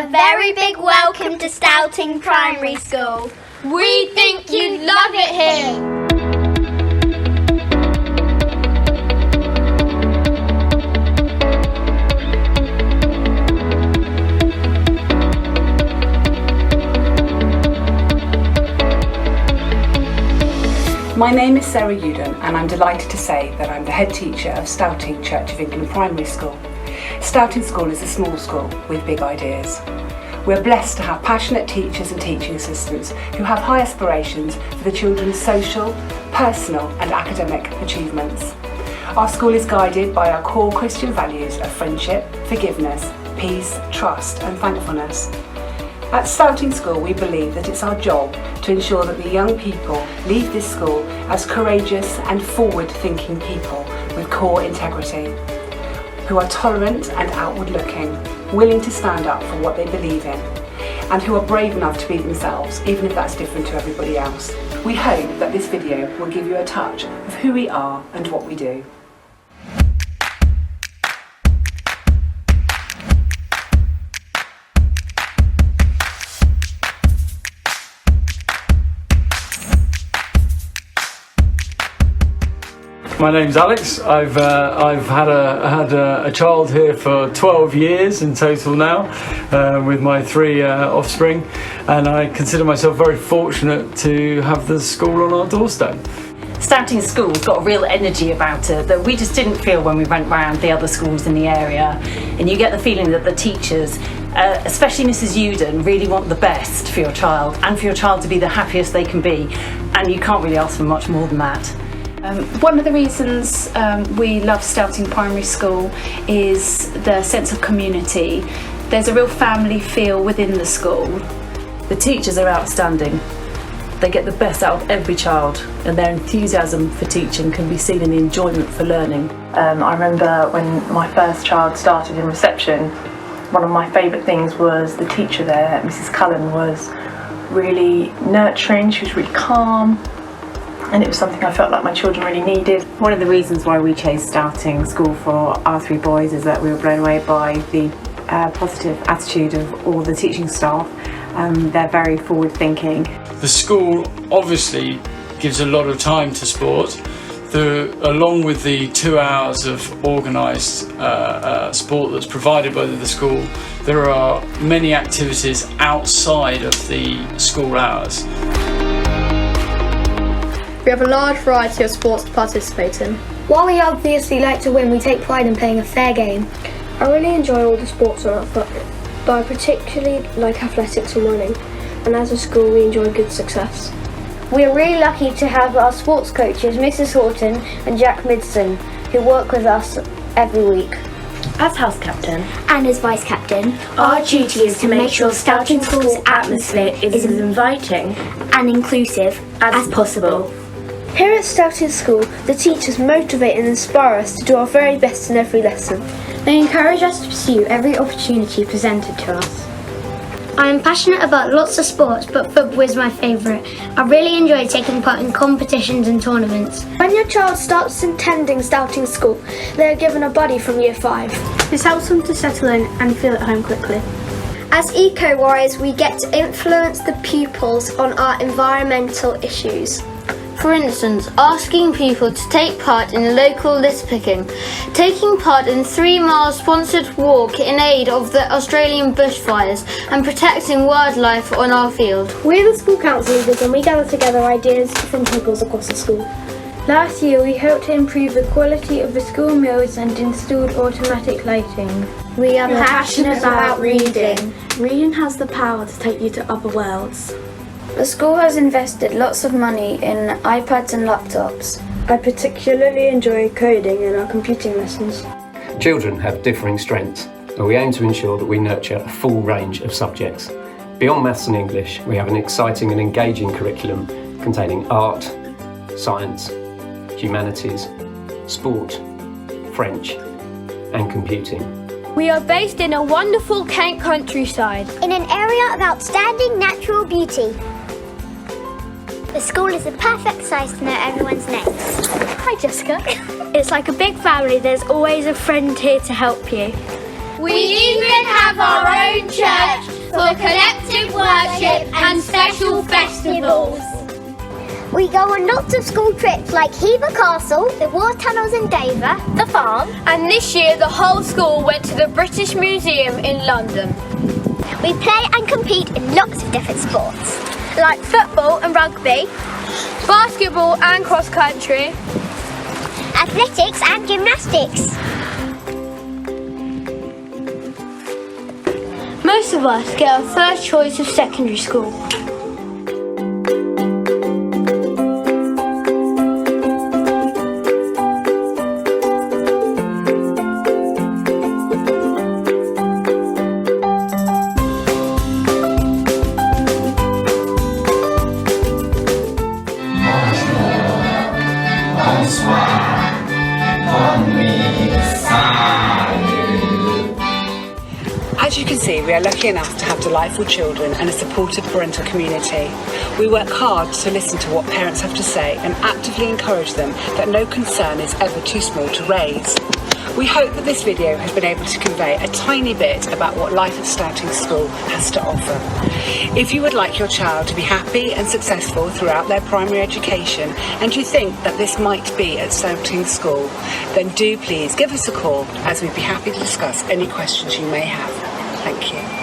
A very big welcome to Stowting Primary School. We think you'd love it here. My name is Sarah Uden and I'm delighted to say that I'm the head teacher of Stowting Church of England Primary School. Stowting School is a small school with big ideas. We're blessed to have passionate teachers and teaching assistants who have high aspirations for the children's social, personal and academic achievements. Our school is guided by our core Christian values of friendship, forgiveness, peace, trust and thankfulness. At Stowting School we believe that it's our job to ensure that the young people leave this school as courageous and forward-thinking people with core integrity, who are tolerant and outward-looking, willing to stand up for what they believe in, and who are brave enough to be themselves, even if that's different to everybody else. We hope that this video will give you a touch of who we are and what we do. My name's Alex. I've had a child here for 12 years in total now, with my 3 offspring, and I consider myself very fortunate to have the school on our doorstep. Stowting School's got a real energy about it that we just didn't feel when we went round the other schools in the area, and you get the feeling that the teachers, especially Mrs. Uden, really want the best for your child and for your child to be the happiest they can be, and you can't really ask for much more than that. One of the reasons we love Stowting Primary School is the sense of community. There's a real family feel within the school. The teachers are outstanding. They get the best out of every child, and their enthusiasm for teaching can be seen in the enjoyment for learning. I remember when my first child started in reception, one of my favourite things was the teacher there, Mrs. Cullen, was really nurturing. She was really calm. And it was something I felt like my children really needed. One of the reasons why we chose Stowting School for our 3 boys is that we were blown away by the positive attitude of all the teaching staff. They're very forward thinking. The school obviously gives a lot of time to sport. Along with the 2 hours of organised sport that's provided by the school, there are many activities outside of the school hours. We have a large variety of sports to participate in. While we obviously like to win, we take pride in playing a fair game. I really enjoy all the sports on offer, but I particularly like athletics and running, and as a school we enjoy good success. We are really lucky to have our sports coaches, Mrs. Horton and Jack Midson, who work with us every week. As house captain And as vice captain, our duty is to make sure Stowting School's atmosphere is as inviting and inclusive as possible. Here at Stowting School, the teachers motivate and inspire us to do our very best in every lesson. They encourage us to pursue every opportunity presented to us. I am passionate about lots of sports, but football is my favourite. I really enjoy taking part in competitions and tournaments. When your child starts attending Stowting School, they are given a buddy from Year 5. This helps them to settle in and feel at home quickly. As eco-warriors, we get to influence the pupils on our environmental issues. For instance, asking people to take part in local list picking, taking part in 3-mile sponsored walk in aid of the Australian bushfires, and protecting wildlife on our field. We're the school council leaders and we gather together ideas from pupils across the school. Last year we helped to improve the quality of the school meals and installed automatic lighting. We are passionate about reading. Reading has the power to take you to other worlds. The school has invested lots of money in iPads and laptops. I particularly enjoy coding in our computing lessons. Children have differing strengths, and we aim to ensure that we nurture a full range of subjects. Beyond maths and English, we have an exciting and engaging curriculum containing art, science, humanities, sport, French, and computing. We are based in a wonderful Kent countryside, in an area of outstanding natural beauty. The school is the perfect size to know everyone's names. Hi Jessica. It's like a big family, there's always a friend here to help you. We even have our own church festivals. We go on lots of school trips like Hever Castle, the war tunnels in Dover, The farm. And this year the whole school went to the British Museum in London. We play and compete in lots of different sports. Like football and rugby, basketball and cross country, Athletics and gymnastics. Most of us get our first choice of secondary school. As you can see, we are lucky enough to have delightful children and a supportive parental community. We work hard to listen to what parents have to say and actively encourage them that no concern is ever too small to raise. We hope that this video has been able to convey a tiny bit about what life at Stowting School has to offer. If you would like your child to be happy and successful throughout their primary education and you think that this might be at Stowting School, then do please give us a call as we'd be happy to discuss any questions you may have. Thank you.